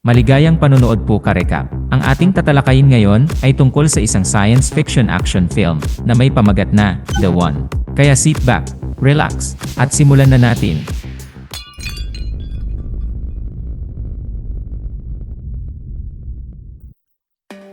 Maligayang panonood po ka-recap. Ang ating tatalakayin ngayon ay tungkol sa isang science fiction action film na may pamagat na The One. Kaya sit back, relax, at simulan na natin.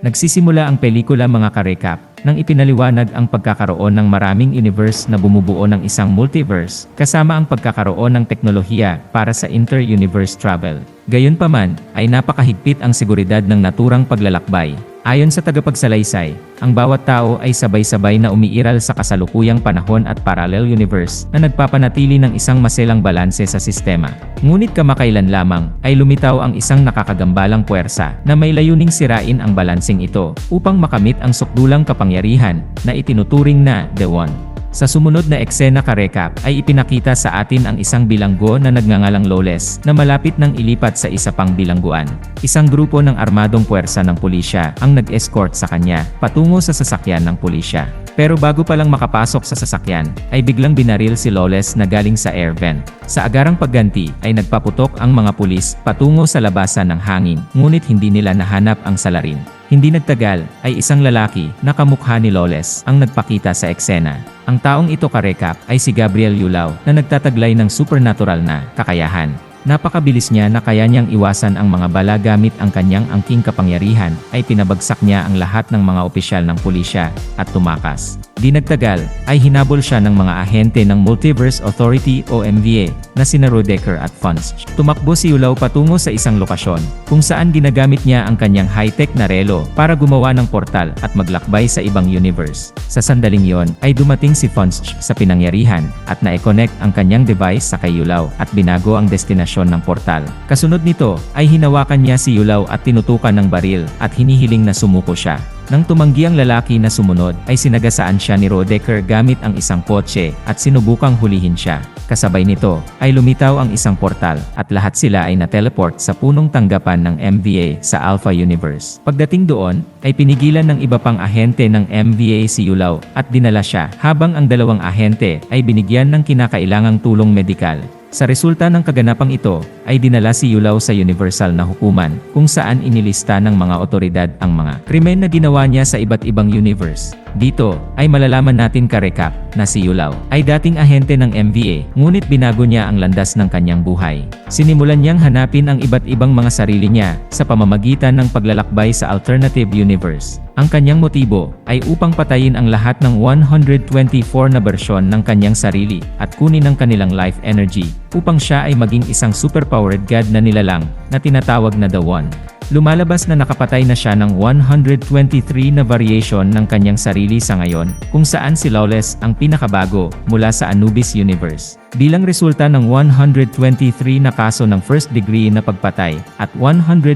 Nagsisimula ang pelikula mga ka-recap nang ipinaliwanag ang pagkakaroon ng maraming universe na bumubuo ng isang multiverse kasama ang pagkakaroon ng teknolohiya para sa inter-universe travel. Gayunpaman, ay napakahigpit ang seguridad ng naturang paglalakbay. Ayon sa tagapagsalaysay, ang bawat tao ay sabay-sabay na umiiral sa kasalukuyang panahon at parallel universe na nagpapanatili ng isang maselang balanse sa sistema. Ngunit kamakailan lamang ay lumitaw ang isang nakakagambalang puwersa na may layuning sirain ang balanseng ito upang makamit ang sukdulang kapangyarihan na itinuturing na The One. Sa sumunod na eksena ka-recap ay ipinakita sa atin ang isang bilanggo na nagngangalang Lawless na malapit nang ilipat sa isa pang bilangguan. Isang grupo ng armadong puwersa ng pulisya ang nag-escort sa kanya patungo sa sasakyan ng pulisya. Pero bago pa lang makapasok sa sasakyan, ay biglang binaril si Lawless na galing sa air vent. Sa agarang pagganti ay nagpaputok ang mga pulis patungo sa labasan ng hangin, ngunit hindi nila nahanap ang salarin. Hindi nagtagal, ay isang lalaki na kamukha ni Lawless ang nagpakita sa eksena. Ang taong ito ka-recap ay si Gabriel Yulao na nagtataglay ng supernatural na kakayahan. Napakabilis niya na kaya niyang iwasan ang mga bala gamit ang kanyang angking kapangyarihan ay pinabagsak niya ang lahat ng mga opisyal ng pulisya at tumakas. Di nagtagal ay hinabol siya ng mga ahente ng Multiverse Authority o MVA na sina Rodecker at Funch. Tumakbo si Yulao patungo sa isang lokasyon kung saan ginagamit niya ang kanyang high-tech na relo para gumawa ng portal at maglakbay sa ibang universe. Sa sandaling yon ay dumating si Funch sa pinangyarihan at na-connect ang kanyang device sa kay Yulao at binago ang destinasyon ng portal. Kasunod nito ay hinawakan niya si Yulao at tinutukan ng baril at hinihiling na sumuko siya. Nang tumanggi ang lalaki na sumunod ay sinagasaan siya ni Rodecker gamit ang isang kotse at sinubukang hulihin siya. Kasabay nito ay lumitaw ang isang portal at lahat sila ay na-teleport sa punong tanggapan ng MVA sa Alpha Universe. Pagdating doon ay pinigilan ng iba pang ahente ng MVA si Yulao at dinala siya habang ang dalawang ahente ay binigyan ng kinakailangang tulong medikal. Sa resulta ng kaganapang ito, ay dinala si Yulao sa universal na hukuman, kung saan inilista ng mga otoridad ang mga krimen na ginawa niya sa iba't ibang universe. Dito, ay malalaman natin ka-recap na si Yulao ay dating ahente ng MVA, ngunit binago niya ang landas ng kanyang buhay. Sinimulan niyang hanapin ang iba't ibang mga sarili niya sa pamamagitan ng paglalakbay sa alternative universe. Ang kanyang motibo ay upang patayin ang lahat ng 124 na bersyon ng kanyang sarili at kunin ang kanilang life energy upang siya ay maging isang superpowered god na nilalang na tinatawag na The One. Lumalabas na nakapatay na siya ng 123 na variation ng kanyang sarili sa ngayon, kung saan si Lawless ang pinakabago mula sa Anubis Universe. Bilang resulta ng 123 na kaso ng first degree na pagpatay at 123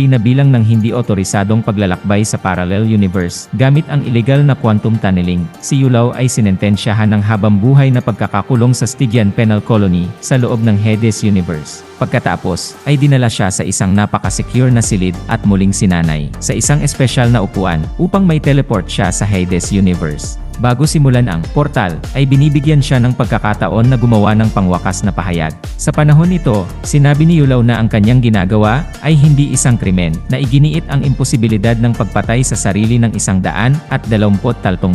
na bilang ng hindi otorisadong paglalakbay sa parallel universe gamit ang illegal na quantum tunneling, si Yulao ay sinentensyahan ng habambuhay na pagkakakulong sa Stygian Penal Colony sa loob ng Hades Universe. Pagkatapos, ay dinala siya sa isang napaka-secure na silid at muling sinanay sa isang espesyal na upuan upang may teleport siya sa Hades Universe. Bago simulan ang portal, ay binibigyan siya ng pagkakataon na gumawa ng pangwakas na pahayag. Sa panahon nito, sinabi ni Yulao na ang kanyang ginagawa ay hindi isang krimen, na iginiit ang imposibilidad ng pagpatay sa sarili ng 123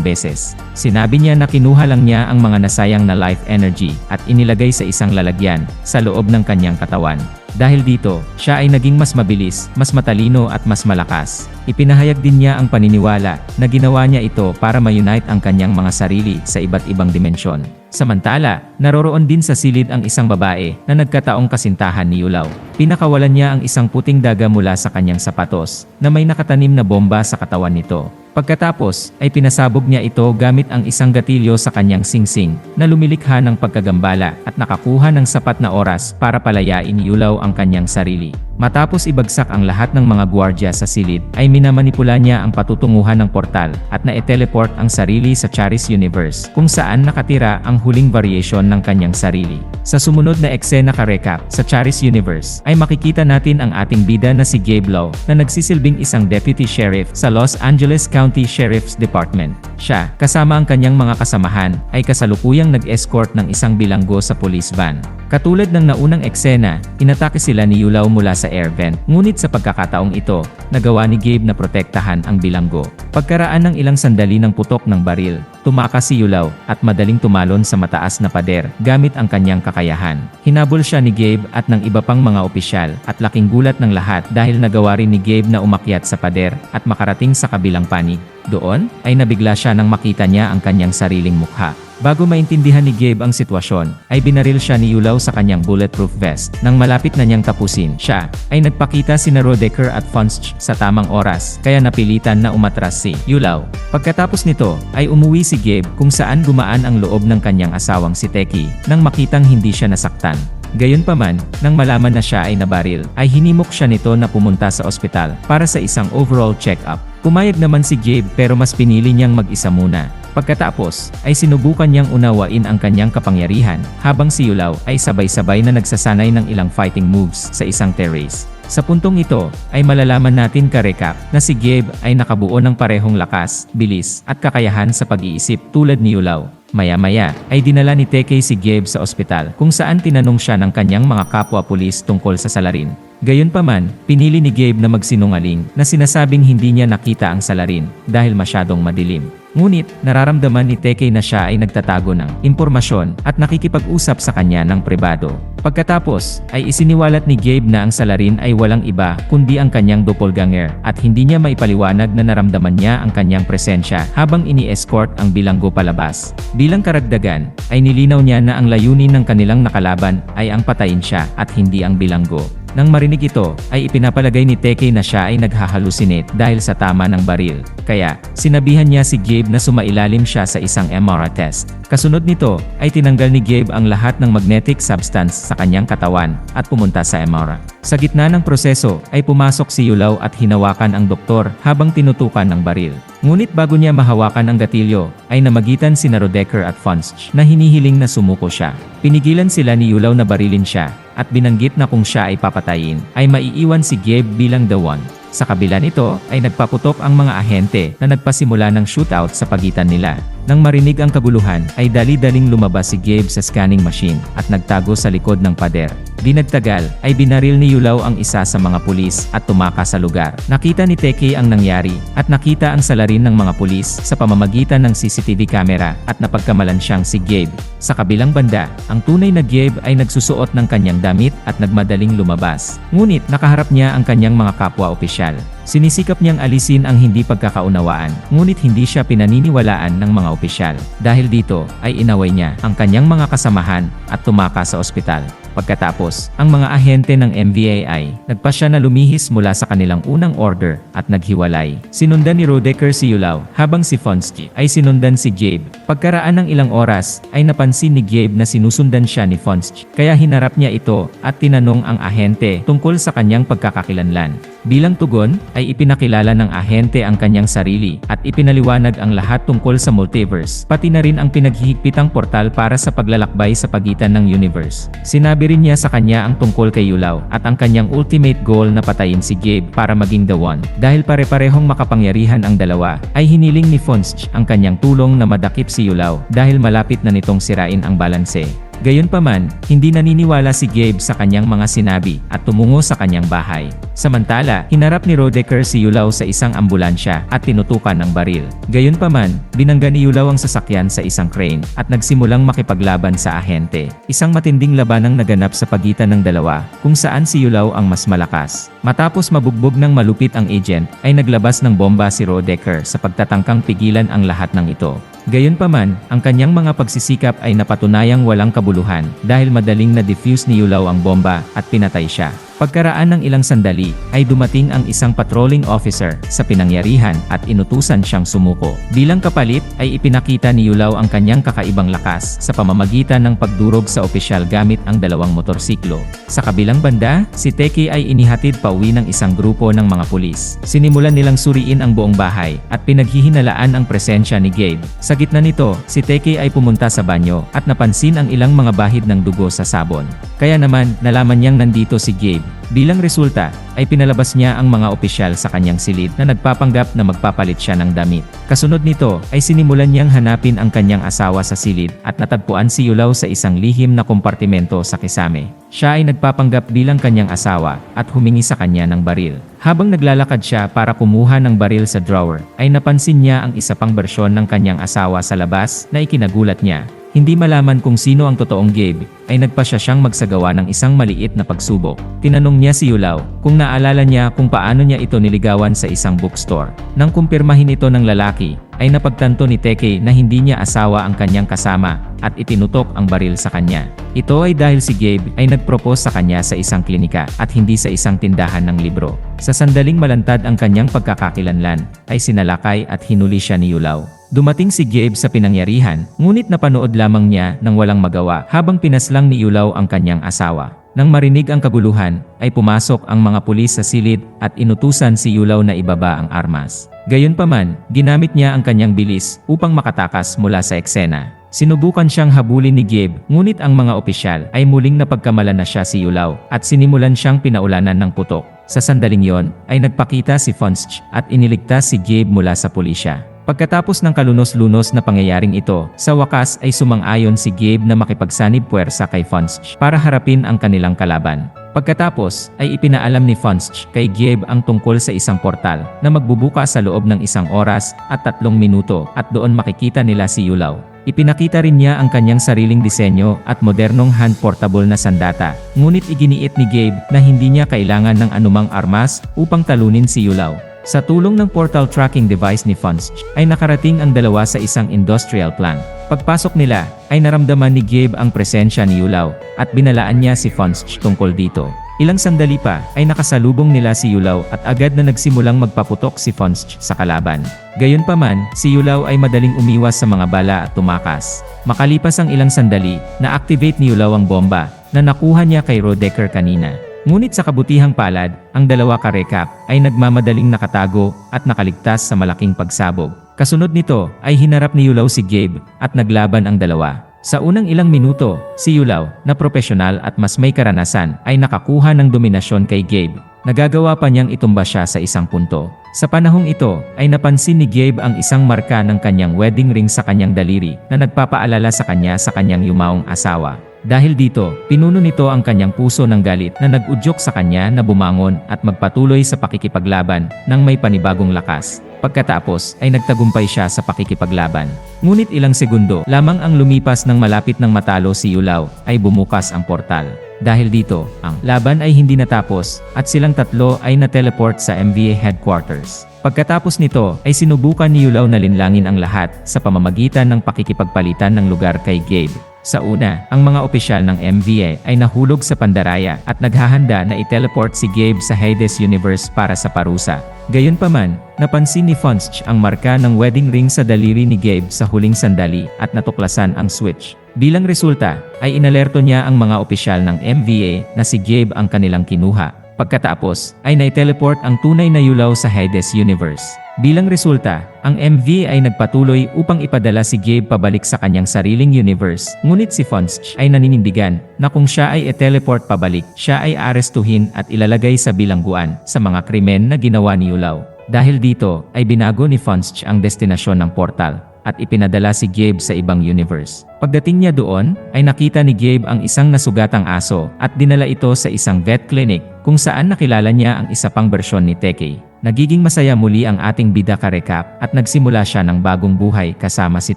beses. Sinabi niya na kinuha lang niya ang mga nasayang na life energy at inilagay sa isang lalagyan sa loob ng kanyang katawan. Dahil dito, siya ay naging mas mabilis, mas matalino at mas malakas. Ipinahayag din niya ang paniniwala na ginawa niya ito para ma-unite ang kanyang mga sarili sa iba't ibang dimensyon. Samantala, naroroon din sa silid ang isang babae na nagkataong kasintahan ni Yulao. Pinakawalan niya ang isang puting daga mula sa kanyang sapatos na may nakatanim na bomba sa katawan nito. Pagkatapos, ay pinasabog niya ito gamit ang isang gatilyo sa kanyang singsing na lumilikha ng pagkagambala at nakakuha ng sapat na oras para palayain ni Yulao ang kanyang sarili. Matapos ibagsak ang lahat ng mga gwardya sa silid, ay minamanipula niya ang patutunguhan ng portal at na-teleport ang sarili sa Charis Universe kung saan nakatira ang huling variation ng kanyang sarili. Sa sumunod na eksena ka-recap sa Charis Universe ay makikita natin ang ating bida na si Gabe Law na nagsisilbing isang deputy sheriff sa Los Angeles County Sheriff's Department. Siya, kasama ang kanyang mga kasamahan, ay kasalukuyang nag-escort ng isang bilanggo sa police van. Katulad ng naunang eksena, inatake sila ni Yulaw mula sa air vent, ngunit sa pagkakataong ito, nagawa ni Gabe na protektahan ang bilanggo. Pagkaraan ng ilang sandali ng putok ng baril, tumakas si Yulaw at madaling tumalon sa mataas na pader gamit ang kanyang kakayahan. Hinabol siya ni Gabe at ng iba pang mga opisyal at laking gulat ng lahat dahil nagawa rin ni Gabe na umakyat sa pader at makarating sa kabilang panig. Doon, ay nabigla siya nang makita niya ang kanyang sariling mukha. Bago maintindihan ni Gabe ang sitwasyon, ay binaril siya ni Yulaw sa kanyang bulletproof vest. Nang malapit na niyang tapusin siya, ay nagpakita sina Rodecker at Funch sa tamang oras, kaya napilitan na umatras si Yulaw. Pagkatapos nito, ay umuwi si Gabe kung saan gumaan ang loob ng kanyang asawang si Teki, nang makitang hindi siya nasaktan. Gayunpaman, nang malaman na siya ay nabaril, ay hinimok siya nito na pumunta sa ospital para sa isang overall check-up. Pumayag naman si Gabe pero mas pinili niyang mag-isa muna. Pagkatapos, ay sinubukan niyang unawain ang kanyang kapangyarihan, habang si Yulaw ay sabay-sabay na nagsasanay ng ilang fighting moves sa isang terrace. Sa puntong ito, ay malalaman natin ka-recap na si Gabe ay nakabuo ng parehong lakas, bilis, at kakayahan sa pag-iisip tulad ni Yulaw. Maya-maya, ay dinala ni Teki si Gabe sa ospital kung saan tinanong siya ng kanyang mga kapwa-pulis tungkol sa salarin. Gayunpaman, pinili ni Gabe na magsinungaling na sinasabing hindi niya nakita ang salarin dahil masyadong madilim. Ngunit, nararamdaman ni Teki na siya ay nagtatago ng impormasyon at nakikipag-usap sa kanya ng pribado. Pagkatapos, ay isiniwalat ni Gabe na ang salarin ay walang iba kundi ang kanyang doppelganger at hindi niya maipaliwanag na naramdaman niya ang kanyang presensya habang ini-escort ang bilanggo palabas. Bilang karagdagan, ay nilinaw niya na ang layunin ng kanilang nakalaban ay ang patayin siya at hindi ang bilanggo. Nang marinig ito, ay ipinapalagay ni Teki na siya ay naghahalusinate dahil sa tama ng baril. Kaya, sinabihan niya si Gabe na sumailalim siya sa isang MRI test. Kasunod nito, ay tinanggal ni Gabe ang lahat ng magnetic substance sa kanyang katawan at pumunta sa MRI. Sa gitna ng proseso, ay pumasok si Yulaw at hinawakan ang doktor habang tinutukan ng baril. Ngunit bago niya mahawakan ang gatilyo, ay namagitan sina Rodecker at Funch na hinihiling na sumuko siya. Pinigilan sila ni Yulaw na barilin siya, at binanggit na kung siya ay papatayin, ay maiiwan si Gabe bilang the one. Sa kabila nito, ay nagpaputok ang mga ahente na nagpasimula ng shootout sa pagitan nila. Nang marinig ang kaguluhan, ay dali-daling lumabas si Gabe sa scanning machine at nagtago sa likod ng pader. Di nagtagal, ay binaril ni Yulaw ang isa sa mga pulis at tumakas sa lugar. Nakita ni Teki ang nangyari at nakita ang salarin ng mga pulis sa pamamagitan ng CCTV camera at napagkamalan siyang si Gabe. Sa kabilang banda, ang tunay na Gabe ay nagsusuot ng kanyang damit at nagmadaling lumabas. Ngunit nakaharap niya ang kanyang mga kapwa-opisyal. Sinisikap niyang alisin ang hindi pagkakaunawaan, ngunit hindi siya pinaniniwalaan ng mga opisyal. Dahil dito, ay inaway niya ang kanyang mga kasamahan at tumakas sa ospital. Pagkatapos, ang mga ahente ng MVAI, nagpasya na lumihis mula sa kanilang unang order at naghiwalay. Sinundan ni Rodecker si Yulaw, habang si Funch ay sinundan si Gabe. Pagkaraan ng ilang oras, ay napansin ni Gabe na sinusundan siya ni Funch, kaya hinarap niya ito at tinanong ang ahente tungkol sa kanyang pagkakakilanlan. Bilang tugon, ay ipinakilala ng ahente ang kanyang sarili at ipinaliwanag ang lahat tungkol sa multiverse, pati na rin ang pinaghihigpitang portal para sa paglalakbay sa pagitan ng universe. Sinabi rin niya sa kanya ang tungkol kay Yulaw at ang kanyang ultimate goal na patayin si Gabe para maging the one. Dahil pare-parehong makapangyarihan ang dalawa, ay hiniling ni Funch ang kanyang tulong na madakip si Yulaw dahil malapit na nitong sirain ang balanse. Gayunpaman, hindi naniniwala si Gabe sa kanyang mga sinabi at tumungo sa kanyang bahay. Samantala, hinarap ni Rodecker si Yulaw sa isang ambulansya at tinutukan ng baril. Gayunpaman, binangga ni Yulaw ang sasakyan sa isang crane at nagsimulang makipaglaban sa ahente. Isang matinding labanang naganap sa pagitan ng dalawa, kung saan si Yulaw ang mas malakas. Matapos mabugbog ng malupit ang agent, ay naglabas ng bomba si Rodecker sa pagtatangkang pigilan ang lahat ng ito. Gayunpaman, ang kanyang mga pagsisikap ay napatunayang walang kabuluhan dahil madaling na-defuse ni Yulaw ang bomba at pinatay siya. Pagkaraan ng ilang sandali, ay dumating ang isang patrolling officer sa pinangyarihan at inutusan siyang sumuko. Bilang kapalit, ay ipinakita ni Yulaw ang kanyang kakaibang lakas sa pamamagitan ng pagdurog sa opisyal gamit ang dalawang motorsiklo. Sa kabilang banda, si Teke ay inihatid pauwi ng isang grupo ng mga pulis. Sinimulan nilang suriin ang buong bahay at pinaghihinalaan ang presensya ni Gabe. Sa gitna nito, si Teke ay pumunta sa banyo at napansin ang ilang mga bahid ng dugo sa sabon. Kaya naman, nalaman niyang nandito si Gabe. Bilang resulta, ay pinalabas niya ang mga opisyal sa kanyang silid na nagpapanggap na magpapalit siya ng damit. Kasunod nito, ay sinimulan niyang hanapin ang kanyang asawa sa silid at natagpuan si Yulaw sa isang lihim na kompartimento sa kisame. Siya ay nagpapanggap bilang kanyang asawa at humingi sa kanya ng baril. Habang naglalakad siya para kumuha ng baril sa drawer, ay napansin niya ang isa pang bersyon ng kanyang asawa sa labas na ikinagulat niya. Hindi malaman kung sino ang totoong Gabe, ay nagpasya siyang magsagawa ng isang maliit na pagsubok. Tinanong niya si Yulaw kung naalala niya kung paano niya ito niligawan sa isang bookstore. Nang kumpirmahin ito ng lalaki, ay napagtanto ni Teke na hindi niya asawa ang kanyang kasama at itinutok ang baril sa kanya. Ito ay dahil si Gabe ay nagpropose sa kanya sa isang klinika at hindi sa isang tindahan ng libro. Sa sandaling malantad ang kanyang pagkakakilanlan, ay sinalakay at hinuli siya ni Yulaw. Dumating si Gabe sa pinangyarihan, ngunit napanood lamang niya nang walang magawa habang pinaslang ni Yulaw ang kanyang asawa. Nang marinig ang kaguluhan, ay pumasok ang mga pulis sa silid at inutusan si Yulaw na ibaba ang armas. Gayunpaman, ginamit niya ang kanyang bilis upang makatakas mula sa eksena. Sinubukan siyang habulin ni Gabe, ngunit ang mga opisyal ay muling napagkamalan na siya si Yulaw at sinimulan siyang pinaulanan ng putok. Sa sandaling yon, ay nagpakita si Fonsch at iniligtas si Gabe mula sa pulisya. Pagkatapos ng kalunos-lunos na pangyayaring ito, sa wakas ay sumang-ayon si Gabe na makipagsanib puwersa kay Fonsch para harapin ang kanilang kalaban. Pagkatapos, ay ipinaalam ni Fonsch kay Gabe ang tungkol sa isang portal na magbubuka sa loob ng 1 oras at 3 minuto at doon makikita nila si Yulaw. Ipinakita rin niya ang kanyang sariling disenyo at modernong hand-portable na sandata, ngunit iginiit ni Gabe na hindi niya kailangan ng anumang armas upang talunin si Yulaw. Sa tulong ng portal tracking device ni Fonsch, ay nakarating ang dalawa sa isang industrial plant. Pagpasok nila, ay naramdaman ni Gabe ang presensya ni Yulaw, at binalaan niya si Fonsch tungkol dito. Ilang sandali pa, ay nakasalubong nila si Yulaw at agad na nagsimulang magpaputok si Fonsch sa kalaban. Gayunpaman, si Yulaw ay madaling umiwas sa mga bala at tumakas. Makalipas ang ilang sandali, na-activate ni Yulaw ang bomba, na nakuha niya kay Rodecker kanina. Ngunit sa kabutihang palad, ang dalawa karekap ay nagmamadaling nakatago at nakaligtas sa malaking pagsabog. Kasunod nito ay hinarap ni Yulaw si Gabe at naglaban ang dalawa. Sa unang ilang minuto, si Yulaw, na propesyonal at mas may karanasan, ay nakakuha ng dominasyon kay Gabe. Nagagawa pa niyang itumba siya sa isang punto. Sa panahong ito, ay napansin ni Gabe ang isang marka ng kanyang wedding ring sa kanyang daliri na nagpapaalala sa kanyang yumaong asawa. Dahil dito, pinuno nito ang kanyang puso ng galit na nag-udyok sa kanya na bumangon at magpatuloy sa pakikipaglaban ng may panibagong lakas. Pagkatapos ay nagtagumpay siya sa pakikipaglaban. Ngunit ilang segundo lamang ang lumipas nang malapit ng matalo si Yulaw ay bumukas ang portal. Dahil dito, ang laban ay hindi natapos at silang tatlo ay na-teleport sa MVA headquarters. Pagkatapos nito ay sinubukan ni Yulaw na linlangin ang lahat sa pamamagitan ng pakikipagpalitan ng lugar kay Gabe. Sa una, ang mga opisyal ng MVA ay nahulog sa pandaraya at naghahanda na i-teleport si Gabe sa Hades Universe para sa parusa. Gayunpaman, napansin ni Fonsch ang marka ng wedding ring sa daliri ni Gabe sa huling sandali at natuklasan ang switch. Bilang resulta, ay inalerto niya ang mga opisyal ng MVA na si Gabe ang kanilang kinuha. Pagkatapos, ay na-teleport ang tunay na Yulaw sa Hades Universe. Bilang resulta, ang MV ay nagpatuloy upang ipadala si Gabe pabalik sa kanyang sariling universe. Ngunit si Fonsch ay naninindigan na kung siya ay i-teleport pabalik, siya ay arestuhin at ilalagay sa bilangguan sa mga krimen na ginawa ni Yulaw. Dahil dito, ay binago ni Fonsch ang destinasyon ng portal at ipinadala si Gabe sa ibang universe. Pagdating niya doon, ay nakita ni Gabe ang isang nasugatang aso at dinala ito sa isang vet clinic kung saan nakilala niya ang isa pang bersyon ni Teke. Nagiging masaya muli ang ating bida ka-recap at nagsimula siya ng bagong buhay kasama si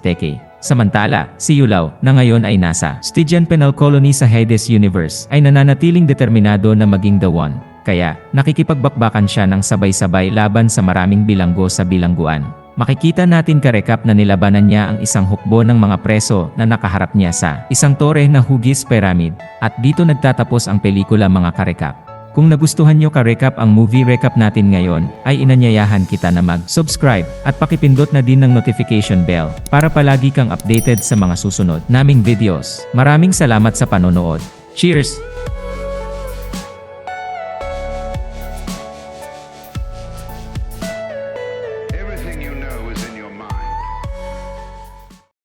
Teke. Samantala, si Yulaw, na ngayon ay nasa Stygian Penal Colony sa Hades Universe, ay nananatiling determinado na maging the one. Kaya, nakikipagbakbakan siya ng sabay-sabay laban sa maraming bilanggo sa bilangguan. Makikita natin ka-recap na nilabanan niya ang isang hukbo ng mga preso na nakaharap niya sa isang tore na hugis pyramid. At dito nagtatapos ang pelikula mga ka-recap. Kung nagustuhan nyo ka-recap ang movie recap natin ngayon, ay inanyayahan kita na mag-subscribe at pakipindot na din ng notification bell para palagi kang updated sa mga susunod naming videos. Maraming salamat sa panonood. Cheers!